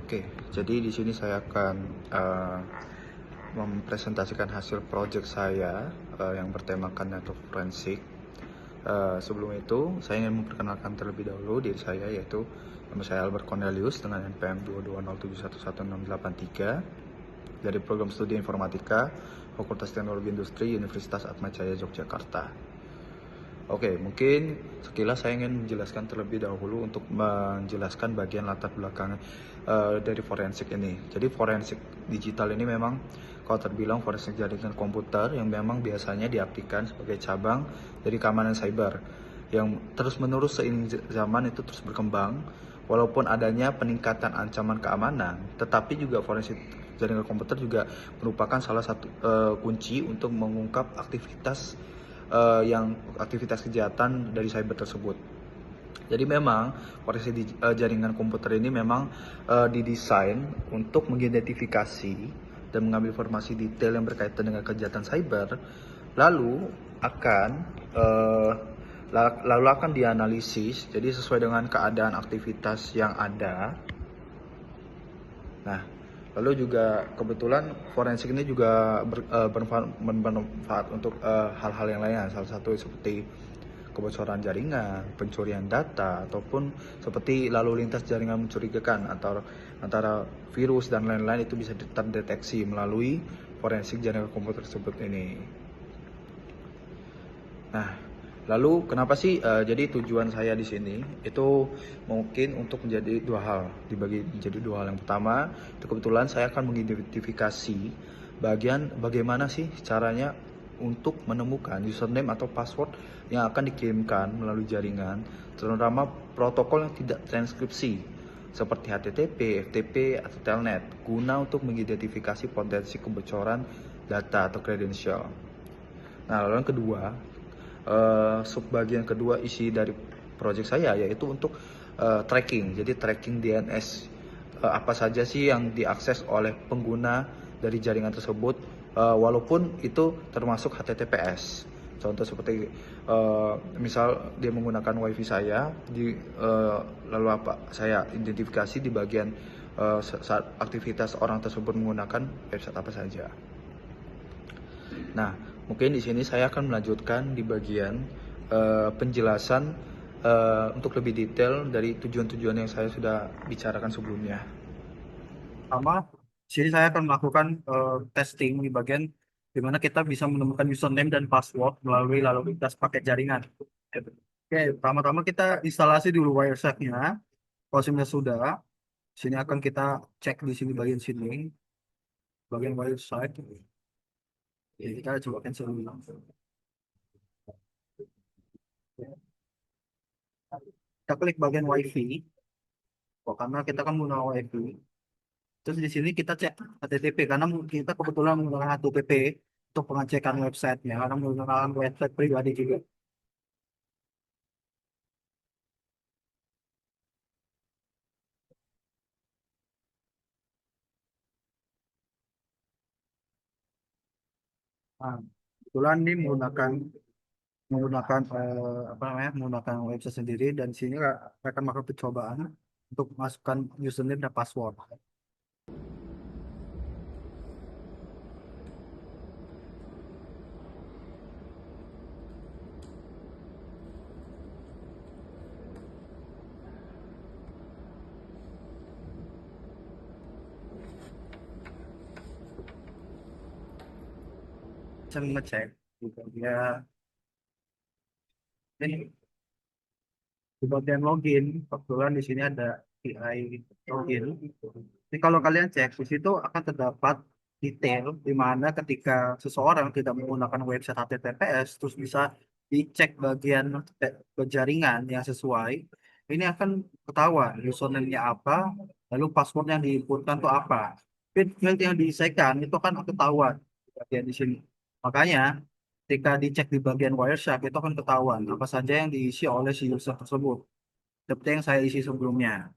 Oke, jadi di sini saya akan mempresentasikan hasil project saya yang bertemakan network forensik. Sebelum itu, saya ingin memperkenalkan terlebih dahulu diri saya, yaitu nama saya Albert Cornelius dengan NPM 220711683 dari Program Studi Informatika Fakultas Teknologi Industri Universitas Atmajaya Yogyakarta. Oke, mungkin sekilas saya ingin menjelaskan terlebih dahulu untuk menjelaskan bagian latar belakang dari forensik ini. Jadi forensik digital ini memang kalau terbilang forensik jaringan komputer yang memang biasanya diartikan sebagai cabang dari keamanan cyber yang terus-menerus seiring zaman itu terus berkembang. Walaupun adanya peningkatan ancaman keamanan, tetapi juga forensik jaringan komputer juga merupakan salah satu kunci untuk mengungkap aktivitas kejahatan dari cyber tersebut. Jadi memang forensik jaringan komputer ini memang didesain untuk mengidentifikasi dan mengambil informasi detail yang berkaitan dengan kejahatan cyber, lalu akan uh, lalu akan dianalisis. Jadi sesuai dengan keadaan aktivitas yang ada. Nah, lalu juga kebetulan forensik ini juga bermanfaat untuk hal-hal yang lainnya. Salah satu seperti kebocoran jaringan, pencurian data, ataupun seperti lalu lintas jaringan mencurigakan antara virus dan lain-lain itu bisa terdeteksi melalui forensik jaringan komputer tersebut ini. Nah, lalu kenapa sih jadi tujuan saya di sini itu mungkin untuk menjadi dua hal, dibagi menjadi dua hal. Yang pertama, itu kebetulan saya akan mengidentifikasi bagaimana sih caranya untuk menemukan username atau password yang akan dikirimkan melalui jaringan, terutama protokol yang tidak transkripsi seperti HTTP, FTP, atau Telnet, guna untuk mengidentifikasi potensi kebocoran data atau kredensial. Nah, lalu yang kedua, subbagian kedua isi dari project saya yaitu untuk tracking. Jadi tracking DNS apa saja sih yang diakses oleh pengguna dari jaringan tersebut, walaupun itu termasuk HTTPS. Contoh seperti misal dia menggunakan WiFi saya, lalu apa saya identifikasi di bagian saat aktivitas orang tersebut menggunakan website apa saja. Nah, mungkin di sini saya akan melanjutkan di bagian penjelasan untuk lebih detail dari tujuan-tujuan yang saya sudah bicarakan sebelumnya. Pertama, di sini saya akan melakukan testing di bagian di mana kita bisa menemukan username dan password melalui lalu lintas paket jaringan. Oke, pertama-tama kita instalasi dulu Wireshark-nya. Kalau sudah, di sini akan kita cek di sini bagian sini, bagian Wireshark. Jadi kita coba cancel dulu. Kita klik bagian WiFi, karena kita kan menggunakan WiFi. Terus di sini kita cek HTTP karena kita kebetulan menggunakan HTTP untuk pengecekan websitenya karena menggunakan website pribadi juga. Nah, kebetulan ini menggunakan apa namanya menggunakan website sendiri dan di sini akan melakukan percobaan untuk masukkan username dan password. Saya mengecek juga dia ini di bagian login kebetulan di sini ada API login. Jadi kalau kalian cek di situ akan terdapat detail di mana ketika seseorang tidak menggunakan website HTTPS terus bisa dicek bagian jaringan yang sesuai, ini akan ketahuan username-nya apa, lalu password yang diinputkan itu apa. Field yang diisikan itu kan ketahuan di bagian di sini. Makanya ketika dicek di bagian Wireshark itu akan ketahuan apa saja yang diisi oleh si user tersebut. Seperti yang saya isi sebelumnya.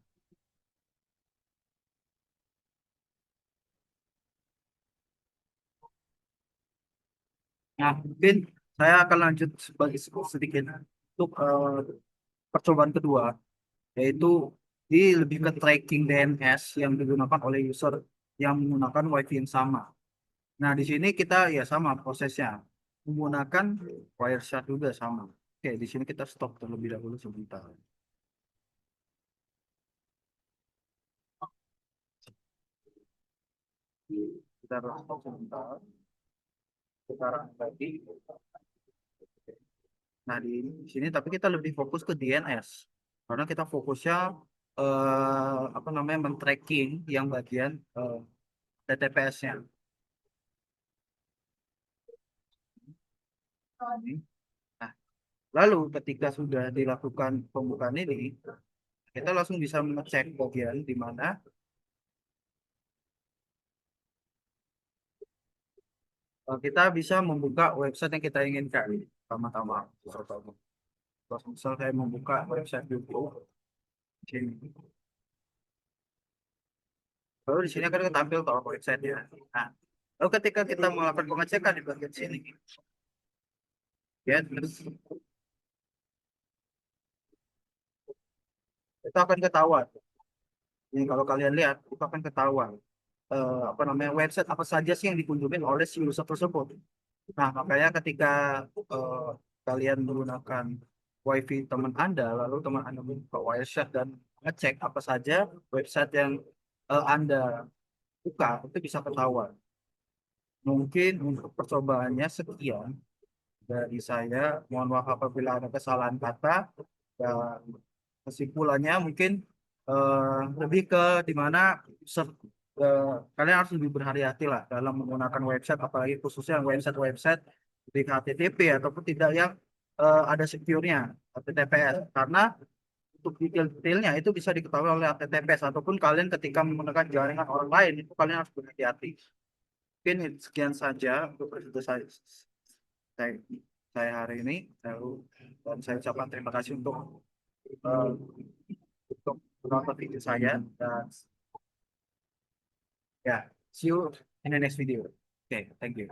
Nah, mungkin saya akan lanjut sebagai sedikit untuk percobaan kedua, yaitu Jadi lebih ke tracking DNS yang digunakan oleh user yang menggunakan WiFi yang sama. Nah, di sini kita ya sama prosesnya. Menggunakan Wireshark juga sama. Oke, di sini kita stop terlebih dahulu sebentar. Kita stop sebentar. Sekarang lagi. Nah, di sini tapi kita lebih fokus ke DNS. Karena kita fokusnya apa namanya men-tracking yang bagian TTPS-nya. Nah, lalu ketika sudah dilakukan pembukaan ini, kita langsung bisa mengecek bagian di mana kita bisa membuka website yang kita inginkan. Pertama-tama, misal saya membuka website YouTube, di sini. Lalu di sini akan tampil toh website-nya. Nah, lalu ketika kita melakukan pengecekan di bagian sini, ya, terus itu akan ketahuan. Ini kalau kalian lihat, itu akan ketahuan apa namanya website apa saja sih yang dikunjungi oleh si user tersebut. Nah, makanya ketika eh, kalian menggunakan WiFi teman Anda, lalu teman Anda membuka Wireshark dan ngecek apa saja website yang Anda buka, itu bisa ketahuan. Mungkin untuk percobaannya sekian dari saya. Mohon maaf apabila ada kesalahan kata. Dan kesimpulannya mungkin lebih ke di mana kalian harus lebih berhati-hati lah dalam menggunakan website, apalagi khususnya website-website di HTTP ataupun tidak yang ada secure-nya HTTPS, karena untuk detail-detailnya itu bisa diketahui oleh HTTPS ataupun kalian ketika menggunakan jaringan orang lain itu kalian harus berhati-hati. Mungkin sekian saja untuk episode saya, saya hari ini. Dan saya ucapkan terima kasih eh, untuk menonton video saya dan ya, see you in the next video. Oke, thank you.